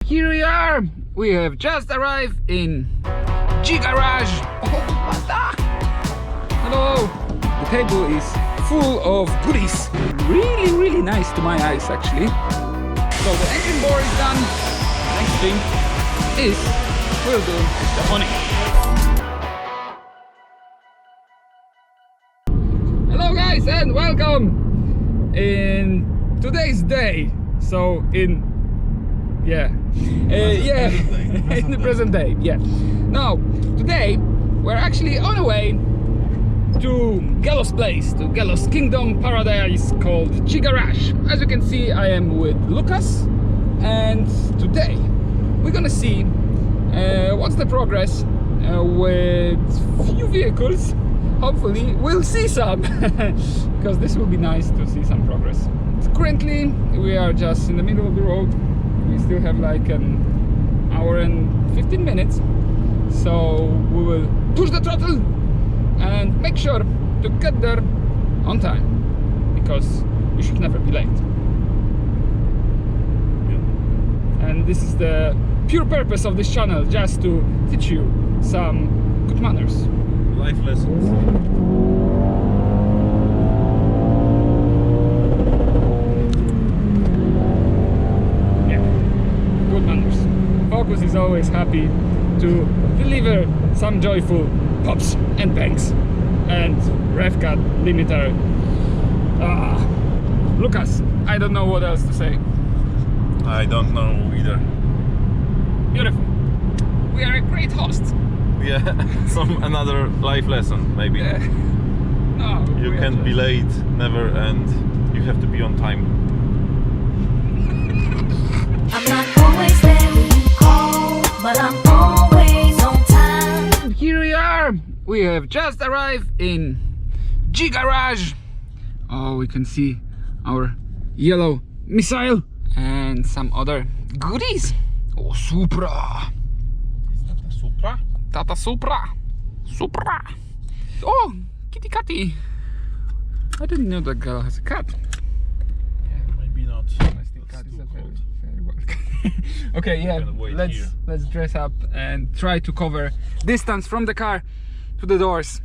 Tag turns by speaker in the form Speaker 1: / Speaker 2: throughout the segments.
Speaker 1: Here we are! We have just arrived in G-Garage! Oh, what the? Hello! The table is full of goodies. Really nice to my eyes actually. So the engine board is done. Next thing is we'll do the honing. Hello guys and welcome in today's day. So in in the present day, yeah. Now, today we're actually on our way to Gallo's place, to Gallo's Kingdom Paradise called G-Garage. As you can see, I am with Lucas, and today we're gonna see what's the progress with few vehicles. Hopefully we'll see some, because this will be nice to see some progress. Currently we are just in the middle of the road. We still have like an hour and 15 minutes, so we will push the throttle and make sure to get there on time, because you should never be late. And this is the pure purpose of this channel, just to teach you some good manners.
Speaker 2: Life lessons.
Speaker 1: Focus is always happy to deliver some joyful pops and bangs and rev cut limiter. Lucas, I don't know what else to say.
Speaker 2: I don't know either.
Speaker 1: Beautiful. We are a great host.
Speaker 2: Yeah, another life lesson maybe.
Speaker 1: No,
Speaker 2: you can't be late, never, and you have to be on time.
Speaker 3: I'm not always there when you call, but I'm always on time.
Speaker 1: Here we are! We have just arrived in G-Garage. Oh, we can see our yellow missile and some other goodies. Oh, Supra!
Speaker 2: Is that a Supra?
Speaker 1: Tata Supra! Supra! Oh, kitty catty! I didn't know that girl has a cat.
Speaker 2: Yeah, maybe not.
Speaker 1: Cat is a very well. Okay, yeah, let's dress up and try to cover distance from the car to the doors.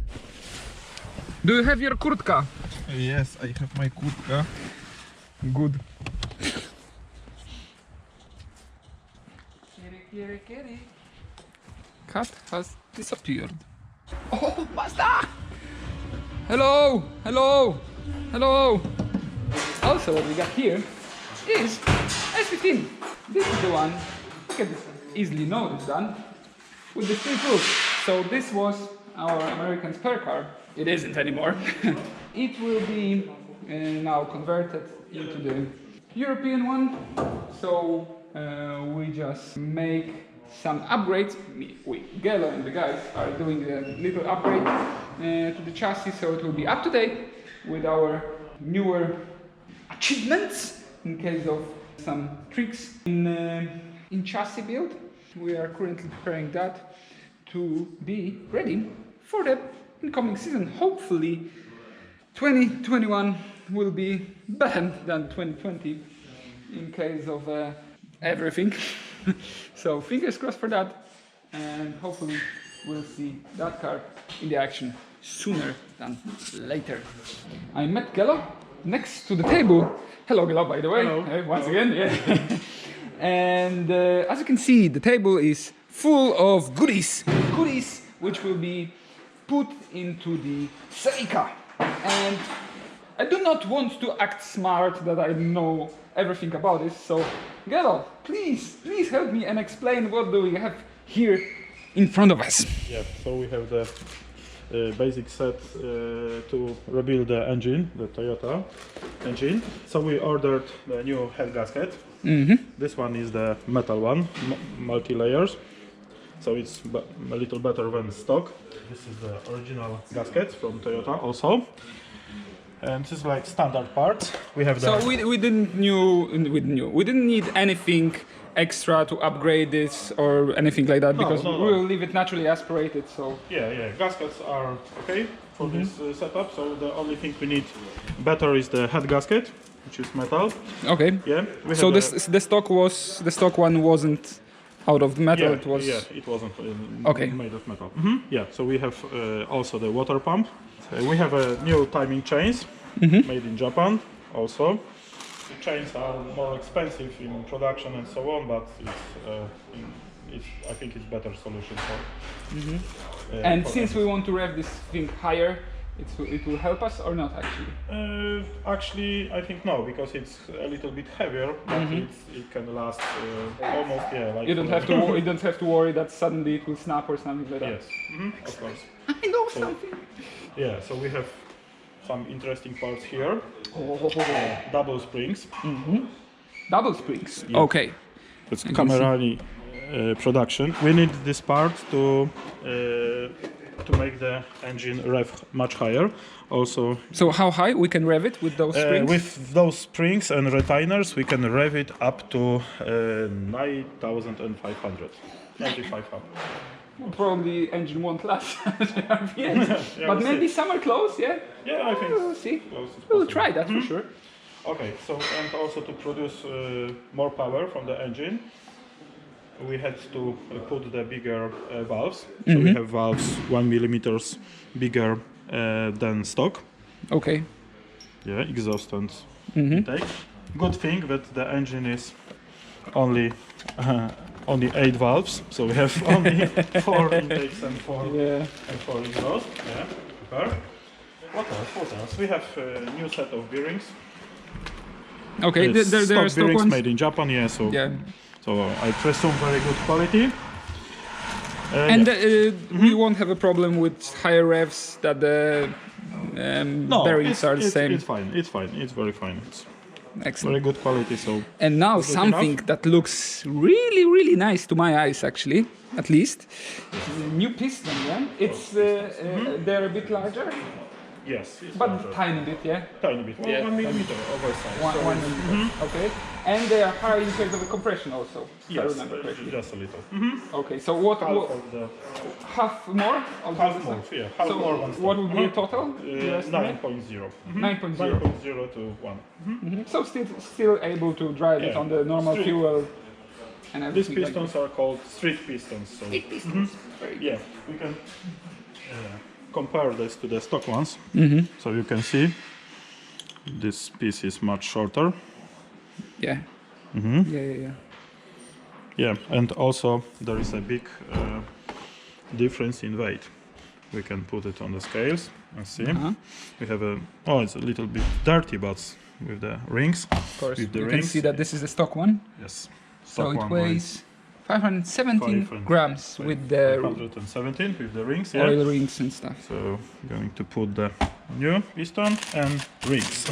Speaker 1: Do you have your kurtka?
Speaker 2: Yes, I have my kurtka.
Speaker 1: Good. Kitty. Cat has disappeared. Oh, Mazda! Hello! Also, what we got here is S15. This is the one, you can easily know this one, with the split roof. So this was our American spare car. It isn't anymore. It will be now converted into the European one. So we just make some upgrades. Gallo and the guys are doing a little upgrade to the chassis, so it will be up to date with our newer achievements in case of some tricks in chassis build. We are currently preparing that to be ready for the incoming season. Hopefully 2021 will be better than 2020 in case of everything. So fingers crossed for that, and hopefully we'll see that car in the action sooner than later. I met Gallo next to the table. Hello Gallo, by the way.
Speaker 2: Hello.
Speaker 1: Hey, once again, yeah. And as you can see, the table is full of goodies which will be put into the Celica. And I do not want to act smart that I know everything about this, so Gallo, please help me and explain what do we have here in front of us.
Speaker 4: Yeah, so we have the basic set to rebuild the engine, the Toyota engine. So we ordered the new head gasket. This one is the metal one, multi-layers. So it's a little better than stock. This is the original gasket from Toyota also. And this is like standard parts. We have the...
Speaker 1: So we didn't need anything extra to upgrade this or anything like that, because we will leave it naturally aspirated. So
Speaker 4: yeah, gaskets are okay for this setup. So the only thing we need better is the head gasket, which is metal.
Speaker 1: Okay.
Speaker 4: Yeah. We
Speaker 1: So
Speaker 4: had
Speaker 1: the stock one wasn't out of metal.
Speaker 4: yeah,
Speaker 1: It was.
Speaker 4: yeah, it wasn't
Speaker 1: Okay.
Speaker 4: made of metal. Yeah. So we have also the water pump. We have a new timing chains made in Japan also. The chains are more expensive in production and so on, but I think it's better solution for.
Speaker 1: And
Speaker 4: for
Speaker 1: since we want to rev this thing higher, it will help us or not actually?
Speaker 4: Actually, I think no, because it's a little bit heavier, but it can last almost like.
Speaker 1: You don't have to worry that suddenly it will snap or something like that.
Speaker 4: Yes, of course.
Speaker 1: I know something.
Speaker 4: Yeah, so we have some interesting parts here. Double springs.
Speaker 1: Double springs. Okay.
Speaker 4: It's Camerali production. We need this part to make the engine rev much higher. Also,
Speaker 1: So how high we can rev it with those springs?
Speaker 4: with those springs and retainers, we can rev it up to 9,500. 9,500.
Speaker 1: Probably engine won't last at the end.
Speaker 4: Yeah,
Speaker 1: But
Speaker 4: we'll
Speaker 1: maybe
Speaker 4: see.
Speaker 1: some are close, yeah?
Speaker 4: Yeah, I think
Speaker 1: We'll see.
Speaker 4: close is
Speaker 1: We'll
Speaker 4: possible.
Speaker 1: try that for sure.
Speaker 4: Okay, so and also to produce more power from the engine, we had to put the bigger valves. So we have valves 1 millimeters bigger than stock.
Speaker 1: Okay.
Speaker 4: Yeah, exhaust and intake. Good thing that the engine is only 8 valves, so we have only 4 intakes and 4 exhaust. Yeah, super. What else? We have a new set of bearings.
Speaker 1: Okay,
Speaker 4: It's
Speaker 1: there are
Speaker 4: stock
Speaker 1: stock
Speaker 4: bearings
Speaker 1: ones.
Speaker 4: made in Japan. Yeah, so
Speaker 1: Yeah.
Speaker 4: I presume very good quality.
Speaker 1: And we won't have a problem with higher revs that the bearings are the same.
Speaker 4: It's fine. It's fine. It's very fine. It's
Speaker 1: Excellent.
Speaker 4: very good quality. So
Speaker 1: And now
Speaker 4: Is it
Speaker 1: something
Speaker 4: enough?
Speaker 1: that looks really, really nice to my eyes, actually, at least. The new piston, yeah? It's they're a bit larger,
Speaker 4: yes, it's
Speaker 1: but
Speaker 4: larger.
Speaker 1: tiny bit, yeah.
Speaker 4: Tiny bit.
Speaker 1: Yeah.
Speaker 4: 1 millimeter oversized.
Speaker 1: One,
Speaker 4: So
Speaker 1: one millimeter. Okay. And they are higher in case of the compression also, if I
Speaker 4: yes,
Speaker 1: remember correctly.
Speaker 4: just a little.
Speaker 1: Okay, so what,
Speaker 4: Half of the
Speaker 1: half more? Of
Speaker 4: half
Speaker 1: the-
Speaker 4: more. Yeah, half
Speaker 1: So
Speaker 4: more than
Speaker 1: what would be a total?
Speaker 4: 9.0.
Speaker 1: 9.0.
Speaker 4: 9.0 to 1.
Speaker 1: So still able to drive it
Speaker 4: Yeah.
Speaker 1: on the normal
Speaker 4: Street.
Speaker 1: fuel and
Speaker 4: These
Speaker 1: everything like
Speaker 4: pistons are called street pistons. So
Speaker 1: that. Pistons. Very good.
Speaker 4: yeah, we can compare this to the stock ones. So you can see this piece is much shorter.
Speaker 1: Yeah. Yeah.
Speaker 4: Yeah, and also there is a big difference in weight. We can put it on the scales and see. We have it's a little bit dirty, but with the rings.
Speaker 1: Of course,
Speaker 4: With the
Speaker 1: you can
Speaker 4: rings.
Speaker 1: see that this is the stock one.
Speaker 4: Yes.
Speaker 1: So
Speaker 4: stock
Speaker 1: it
Speaker 4: one
Speaker 1: weighs 517
Speaker 4: 5 and
Speaker 1: grams with the
Speaker 4: 117 with the rings. Yeah.
Speaker 1: oil rings and stuff.
Speaker 4: So going to put the new piston and rings.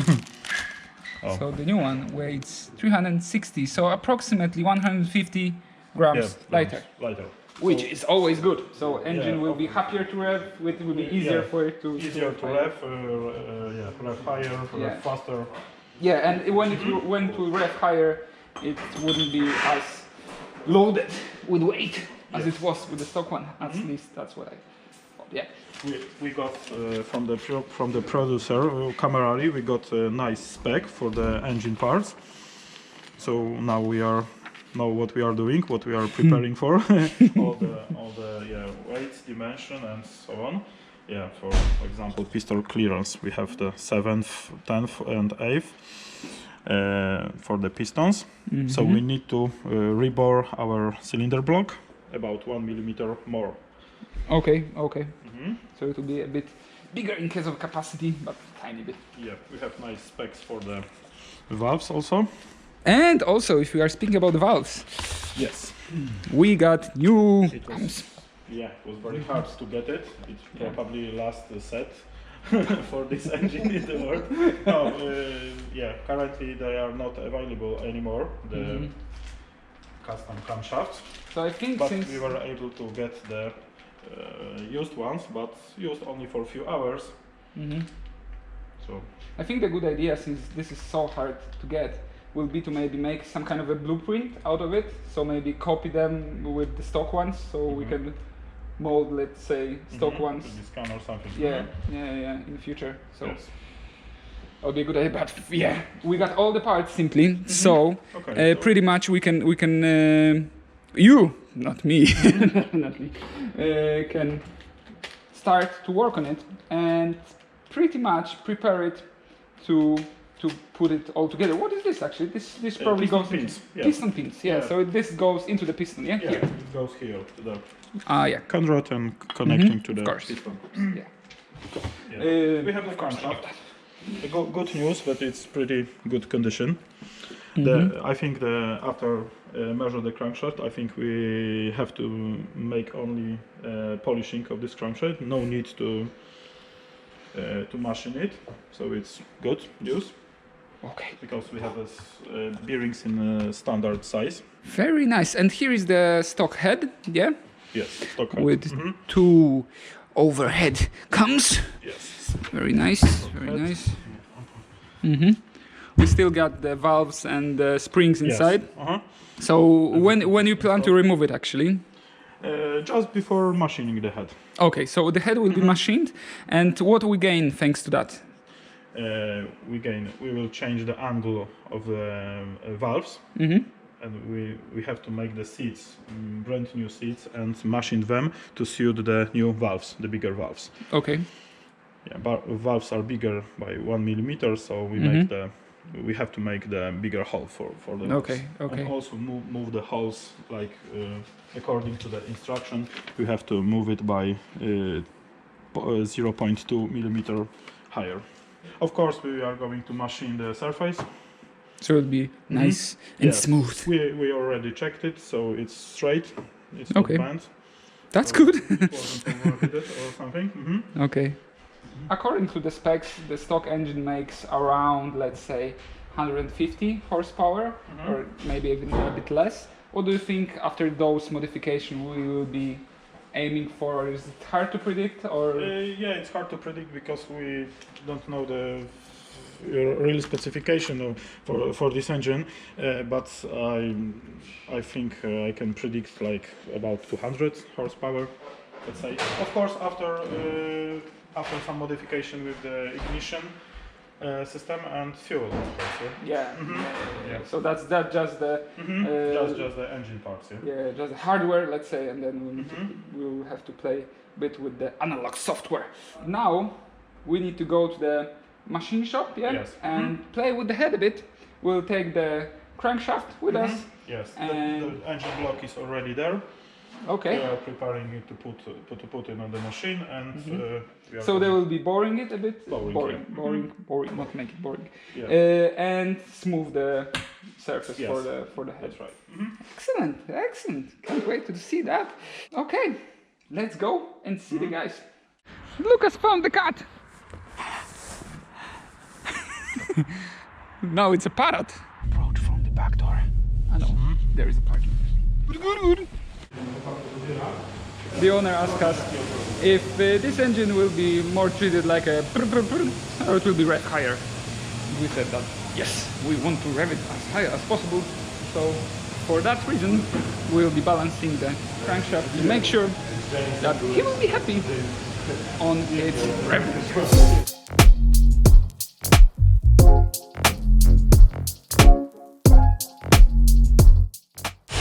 Speaker 1: So the new one weighs 360, so approximately 150 grams lighter,
Speaker 4: Lighter.
Speaker 1: which is always good. So engine
Speaker 4: Yeah,
Speaker 1: will be happier to rev, it will be easier
Speaker 4: Yeah.
Speaker 1: for it to
Speaker 4: Easier to
Speaker 1: higher.
Speaker 4: rev higher,
Speaker 1: Yeah.
Speaker 4: rev faster.
Speaker 1: Yeah, and when to rev higher, it wouldn't be as loaded with weight as it was with the stock one. At least that's what I thought. Yeah.
Speaker 4: We got from the producer Camerali, we got a nice spec for the engine parts. So now we know what we are doing, what we are preparing for, all the weights, dimension, and so on. Yeah, for example, piston clearance, we have the 7th, 10th, and 8th for the pistons. So we need to rebore our cylinder block about 1 millimeter more.
Speaker 1: Okay. So it will be a bit bigger in case of capacity, but tiny bit.
Speaker 4: Yeah, we have nice specs for the valves also.
Speaker 1: And also, if we are speaking about the valves,
Speaker 4: Yes.
Speaker 1: we got new
Speaker 4: It was very hard to get it. It probably last set for this engine in the world. No, currently they are not available anymore. The custom camshafts.
Speaker 1: So I think
Speaker 4: But
Speaker 1: since
Speaker 4: we were able to get the used ones, but used only for a few hours. So
Speaker 1: I think the good idea, since this is so hard to get, will be to maybe make some kind of a blueprint out of it. So maybe copy them with the stock ones, so we can mold, let's say, stock ones.
Speaker 4: maybe scan or something.
Speaker 1: Yeah, in the future. So
Speaker 4: Yes.
Speaker 1: that would be a good idea. But yeah, we got all the parts simply. So
Speaker 4: Okay, so-
Speaker 1: pretty much we can you, not me, definitely, can start to work on it and pretty much prepare it to put it all together. What is this actually? This probably
Speaker 4: piston
Speaker 1: goes
Speaker 4: pins,
Speaker 1: into
Speaker 4: yeah.
Speaker 1: piston pins. Yeah.
Speaker 4: Yeah.
Speaker 1: So this goes into the piston. Yeah.
Speaker 4: Yeah,
Speaker 1: Here.
Speaker 4: it goes here to the
Speaker 1: Ah, yeah.
Speaker 4: conrod and connecting to the
Speaker 1: Of course.
Speaker 4: piston.
Speaker 1: Yeah.
Speaker 4: Yeah. We have the
Speaker 1: of course,
Speaker 4: camshaft.
Speaker 1: that.
Speaker 4: The good news that it's pretty good condition. I think after measure the crankshaft, I think we have to make only polishing of this crankshaft. No need to machine it, so it's good news
Speaker 1: Okay.
Speaker 4: because we have bearings in standard size.
Speaker 1: Very nice. And here is the stock head. Yeah.
Speaker 4: Yes, stock head.
Speaker 1: With two overhead cams.
Speaker 4: Yes.
Speaker 1: Very nice. Very nice. We still got the valves and the springs inside.
Speaker 4: Yes.
Speaker 1: So when you plan to remove it actually?
Speaker 4: Just before machining the head.
Speaker 1: Okay, so the head will be machined, and what we gain thanks to that?
Speaker 4: We will change the angle of the valves, and we have to make the seats, brand new seats, and machine them to suit the new valves, the bigger valves.
Speaker 1: Okay.
Speaker 4: Yeah, but valves are bigger by 1 millimeter, so we have to make the bigger hole for the valves.
Speaker 1: Okay.
Speaker 4: And also move the holes like according to the instruction. We have to move it by 0.2 millimeter higher. Of course, we are going to machine the surface.
Speaker 1: So it'll be nice and
Speaker 4: Yes.
Speaker 1: smooth.
Speaker 4: We already checked it, so it's straight. It's
Speaker 1: Okay.
Speaker 4: not bent.
Speaker 1: That's good.
Speaker 4: It wasn't overheated or something.
Speaker 1: Okay. According to the specs, the stock engine makes around, let's say, 150 horsepower, or maybe even a bit less. What do you think after those modifications we will be aiming for? Is it hard to predict, or?
Speaker 4: Yeah, it's hard to predict because we don't know the real specification for this engine, but I think I can predict like about 200 horsepower, let's say. Of course, after some modification with the ignition system and fuel, of course.
Speaker 1: Yeah. So that's just the
Speaker 4: Just the engine parts. Yeah.
Speaker 1: just the hardware, let's say, and then we'll have to play a bit with the analog software. Now we need to go to the machine shop,
Speaker 4: Yes.
Speaker 1: and play with the head a bit. We'll take the crankshaft with us.
Speaker 4: Yes.
Speaker 1: And
Speaker 4: the engine block is already there.
Speaker 1: okay.
Speaker 4: We are preparing it to put it on the machine, and we are
Speaker 1: So they will be boring it a bit.
Speaker 4: Boring,
Speaker 1: Boring. Not make it boring.
Speaker 4: Yeah.
Speaker 1: And smooth the surface
Speaker 4: Yes.
Speaker 1: for the head.
Speaker 4: That's right.
Speaker 1: Excellent. Can't wait to see that. Okay, let's go and see the guys. Lucas found the cat. Now it's a parrot. Approach from the back door. I know, there is a parking. Good. The owner asked us if this engine will be more treated like a or it will be revved higher. We said that yes, we want to rev it as high as possible. So for that reason, we'll be balancing the crankshaft to make sure that he will be happy on its rev.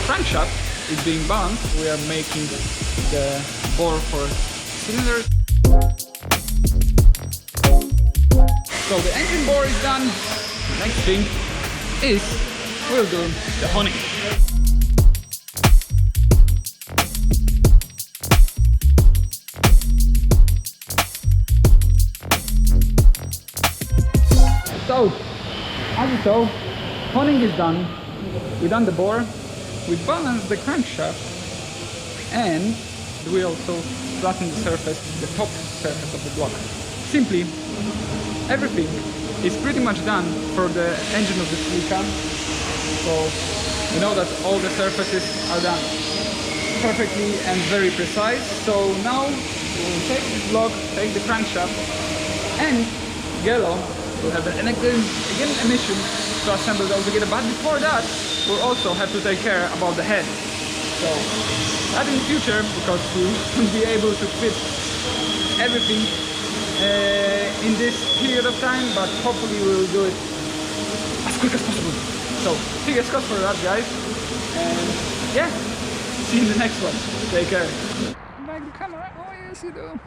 Speaker 1: Crankshaft is being balanced. We are making the bore for cylinders. So the engine bore is done. Next thing is we'll do the honing. So, as you saw, honing is done. We've done the bore. We balance the crankshaft, and we also flatten the surface, the top surface of the block. Simply, everything is pretty much done for the engine of the Celica. So you know that all the surfaces are done perfectly and very precise. So now we will take this block, take the crankshaft, and Yellow will have again emission to assemble it all together. But before that, we'll also have to take care about the head. So that in the future, because we won't be able to fit everything in this period of time, but hopefully we will do it as quick as possible. So fingers crossed for that, guys. And yeah, see you in the next one. Take care. Back the camera. Oh yes, you do.